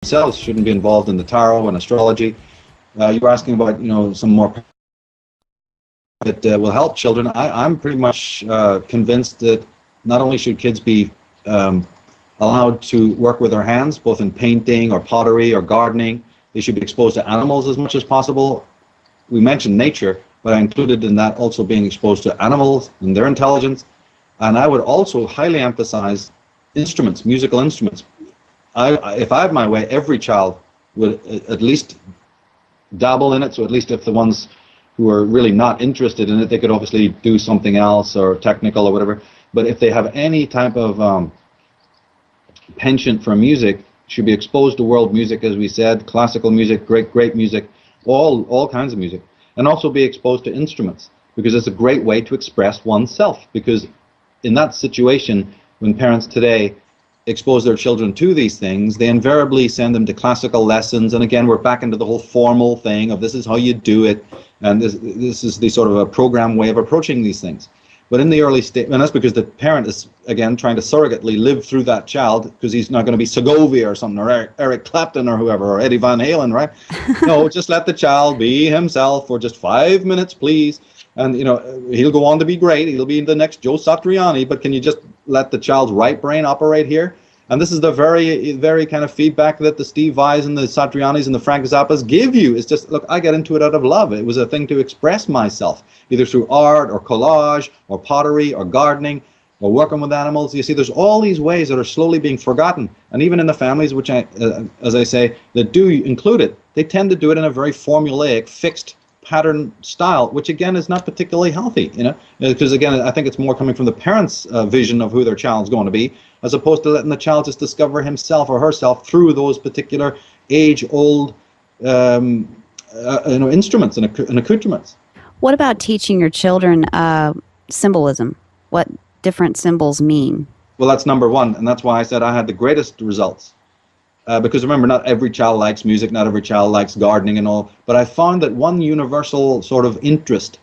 themselves shouldn't be involved in the tarot and astrology. You were asking about, some more that will help children. I'm pretty much convinced that not only should kids be allowed to work with their hands, both in painting or pottery or gardening, they should be exposed to animals as much as possible. We mentioned nature, but I included in that also being exposed to animals and their intelligence. And I would also highly emphasize instruments, musical instruments. If I had my way, every child would at least dabble in it. So at least if the ones who are really not interested in it, they could obviously do something else or technical or whatever. But if they have any type of penchant for music, should be exposed to world music, as we said, classical music, great music, all kinds of music, and also be exposed to instruments, because it's a great way to express oneself. Because in that situation, when parents today expose their children to these things, they invariably send them to classical lessons, and again we're back into the whole formal thing of this is how you do it, and this is the sort of a program way of approaching these things. But in the early stage, and that's because the parent is, again, trying to surrogately live through that child, because he's not going to be Segovia or something, or Eric Clapton or whoever, or Eddie Van Halen, right? No, just let the child be himself for just 5 minutes, please. And, he'll go on to be great. He'll be the next Joe Satriani, but can you just let the child's right brain operate here? And this is the very, very kind of feedback that the Steve Vais and the Satrianis and the Frank Zappas give you. It's just, look, I get into it out of love. It was a thing to express myself, either through art or collage or pottery or gardening or working with animals. You see, there's all these ways that are slowly being forgotten. And even in the families, which as I say, that do include it, they tend to do it in a very formulaic, fixed pattern style, which again is not particularly healthy, because again, I think it's more coming from the parents' vision of who their child's going to be, as opposed to letting the child just discover himself or herself through those particular age-old instruments and accoutrements. What about teaching your children symbolism? What different symbols mean? Well, that's number one, and that's why I said I had the greatest results. Because remember, not every child likes music, not every child likes gardening and all, but I found that one universal sort of interest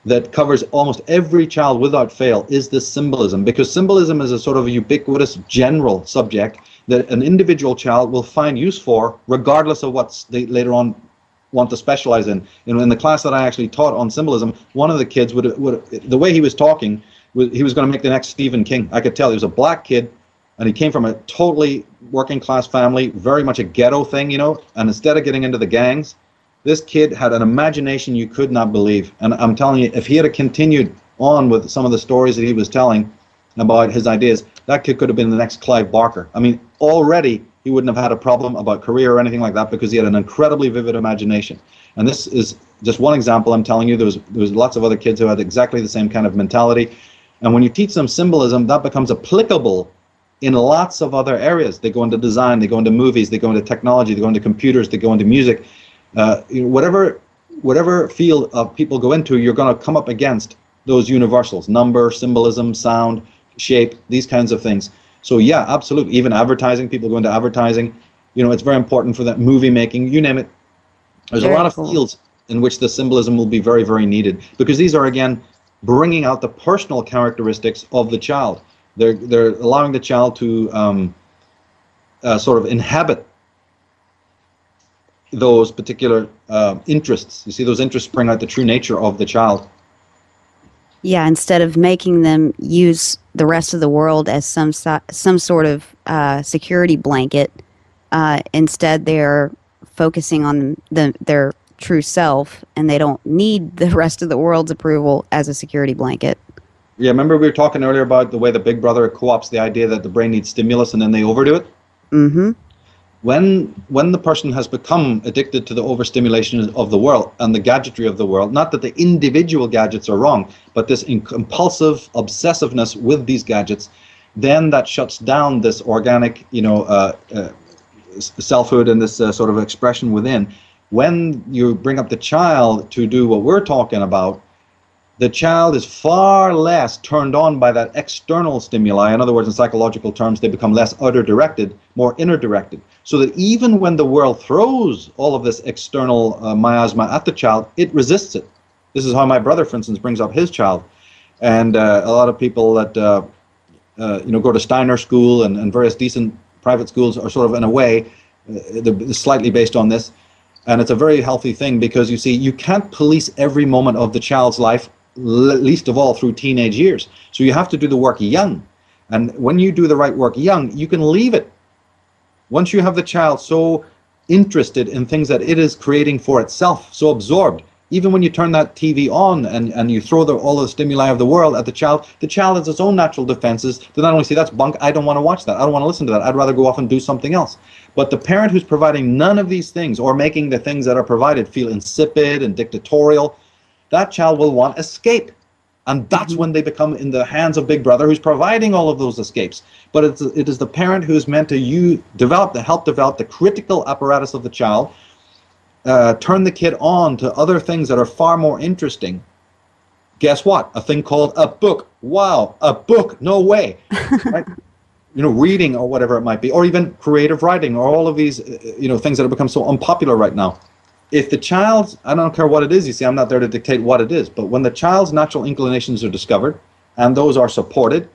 that covers almost every child without fail is this symbolism, because symbolism is a sort of a ubiquitous general subject that an individual child will find use for regardless of what they later on want to specialize in. In the class that I actually taught on symbolism, one of the kids would the way he was talking, he was going to make the next Stephen King. I could tell he was a black kid, and he came from a totally working class family, very much a ghetto thing, and instead of getting into the gangs, this kid had an imagination you could not believe. And I'm telling you, if he had continued on with some of the stories that he was telling about his ideas, that kid could have been the next Clive Barker. I mean, already he wouldn't have had a problem about career or anything like that, because he had an incredibly vivid imagination. And this is just one example. I'm telling you, there was lots of other kids who had exactly the same kind of mentality. And when you teach them symbolism, that becomes applicable in lots of other areas. They go into design, they go into movies, they go into technology, they go into computers, they go into music. Whatever field of people go into, you're going to come up against those universals: number, symbolism, sound, shape, these kinds of things. So yeah, absolutely. Even advertising, people go into advertising. It's very important for that, movie making, you name it. There's Very a lot of cool. fields in which the symbolism will be very, very needed, because these are, again, bringing out the personal characteristics of the child. They're allowing the child to sort of inhabit those particular interests. You see, those interests bring out the true nature of the child. Yeah, instead of making them use the rest of the world as some sort of security blanket, instead they're focusing on their true self, and they don't need the rest of the world's approval as a security blanket. Yeah, remember we were talking earlier about the way the Big Brother co-opts the idea that the brain needs stimulus and then they overdo it? Mm-hmm. When the person has become addicted to the overstimulation of the world and the gadgetry of the world, not that the individual gadgets are wrong, but this compulsive obsessiveness with these gadgets, then that shuts down this organic, selfhood and this sort of expression within. When you bring up the child to do what we're talking about, the child is far less turned on by that external stimuli. In other words, in psychological terms, they become less outer-directed, more inner-directed. So that even when the world throws all of this external miasma at the child, it resists it. This is how my brother, for instance, brings up his child. And a lot of people that go to Steiner School and various decent private schools are sort of, in a way, slightly based on this. And it's a very healthy thing because, you see, you can't police every moment of the child's life, least of all through teenage years. So you have to do the work young. And when you do the right work young, you can leave it. Once you have the child so interested in things that it is creating for itself, so absorbed, even when you turn that TV on and you throw all the stimuli of the world at the child has its own natural defenses to not only say, that's bunk, I don't want to watch that, I don't want to listen to that, I'd rather go off and do something else. But the parent who's providing none of these things, or making the things that are provided feel insipid and dictatorial, that child will want escape. And that's when they become in the hands of Big Brother, who's providing all of those escapes. But it is the parent who is meant to help develop the critical apparatus of the child, turn the kid on to other things that are far more interesting. Guess what? A thing called a book. Wow, a book, no way. Right? Reading or whatever it might be, or even creative writing, or all of these, things that have become so unpopular right now. If the child's, I don't care what it is, you see, I'm not there to dictate what it is, but when the child's natural inclinations are discovered and those are supported,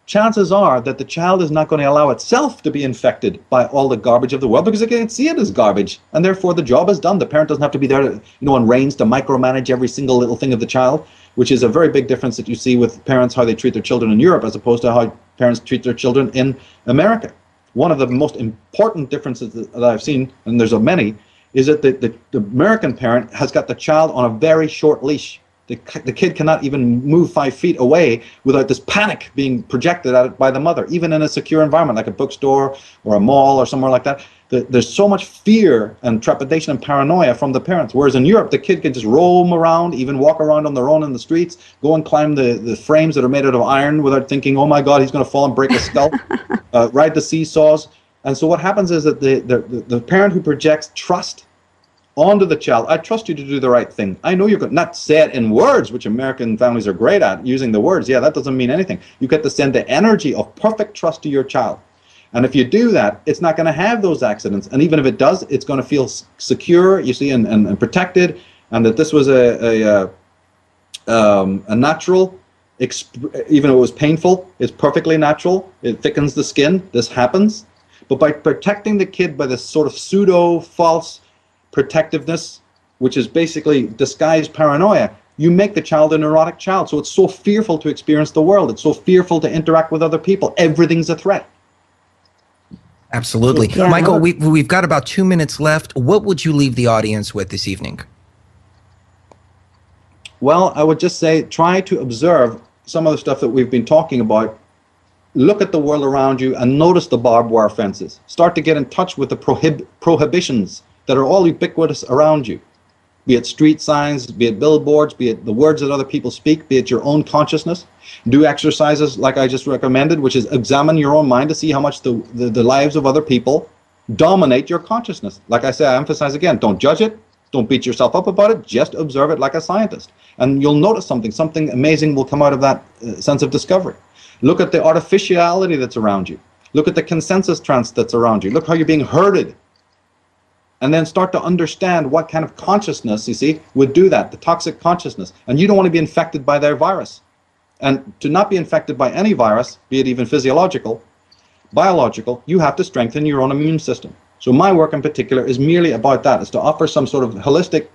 chances are that the child is not going to allow itself to be infected by all the garbage of the world, because it can't see it as garbage, and therefore the job is done. The parent doesn't have to be there on reins to micromanage every single little thing of the child, which is a very big difference that you see with parents, how they treat their children in Europe as opposed to how parents treat their children in America. One of the most important differences that I've seen, and there's many, is that the American parent has got the child on a very short leash. The kid cannot even move 5 feet away without this panic being projected at it by the mother, even in a secure environment like a bookstore or a mall or somewhere like that. There's so much fear and trepidation and paranoia from the parents. Whereas in Europe, the kid can just roam around, even walk around on their own in the streets, go and climb the frames that are made out of iron without thinking, oh my God, he's going to fall and break his skull, ride the seesaws. And so what happens is that the parent who projects trust onto the child, I trust you to do the right thing. I know you're going to not say it in words, which American families are great at, using the words. Yeah, that doesn't mean anything. You get to send the energy of perfect trust to your child. And if you do that, it's not going to have those accidents. And even if it does, it's going to feel secure, you see, and protected. And that this was a natural, even if it was painful, it's perfectly natural. It thickens the skin. This happens. But by protecting the kid by this sort of pseudo false protectiveness, which is basically disguised paranoia, you make the child a neurotic child. So it's so fearful to experience the world. It's so fearful to interact with other people. Everything's a threat. Absolutely. Yeah. Michael, we've got about 2 minutes left. What would you leave the audience with this evening? Well, I would just say try to observe some of the stuff that we've been talking about. Look at the world around you and notice the barbed wire fences. Start to get in touch with the prohibitions that are all ubiquitous around you. Be it street signs, be it billboards, be it the words that other people speak, be it your own consciousness. Do exercises like I just recommended, which is examine your own mind to see how much the lives of other people dominate your consciousness. Like I say, I emphasize again, don't judge it, don't beat yourself up about it, just observe it like a scientist. And you'll notice something amazing will come out of that sense of discovery. Look at the artificiality that's around you. Look at the consensus trance that's around you. Look how you're being herded. And then start to understand what kind of consciousness, you see, would do that, the toxic consciousness. And you don't want to be infected by their virus. And to not be infected by any virus, be it even physiological, biological, you have to strengthen your own immune system. So my work in particular is merely about that, is to offer some sort of holistic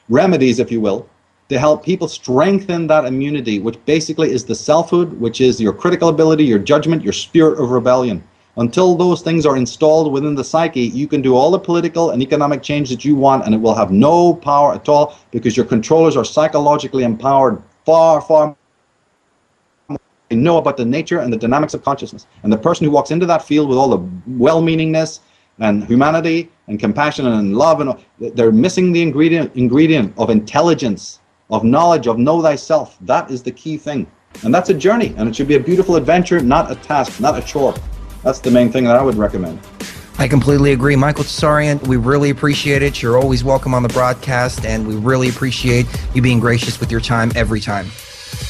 remedies, if you will, to help people strengthen that immunity, which basically is the selfhood, which is your critical ability, your judgment, your spirit of rebellion. Until those things are installed within the psyche, you can do all the political and economic change that you want, and it will have no power at all, because your controllers are psychologically empowered far more. They know about the nature and the dynamics of consciousness. And the person who walks into that field with all the well-meaningness and humanity and compassion and love, and they're missing the ingredient of intelligence, of knowledge, of know thyself. That is the key thing. And that's a journey, and it should be a beautiful adventure, not a task, not a chore. That's the main thing that I would recommend. I completely agree. Michael Tsarion, we really appreciate it. You're always welcome on the broadcast, and we really appreciate you being gracious with your time every time.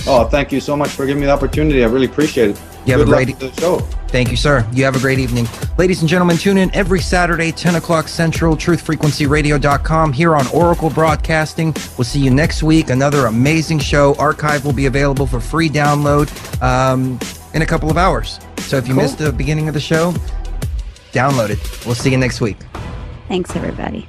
Oh, thank you so much for giving me the opportunity. I really appreciate it. You have a great show. Thank you, sir. You have a great evening. Ladies and gentlemen, tune in every Saturday, 10 o'clock Central, truthfrequencyradio.com, here on Oracle Broadcasting. We'll see you next week. Another amazing show. Archive will be available for free download in a couple of hours. So if you missed the beginning of the show, Download it. We'll see you next week. Thanks, everybody.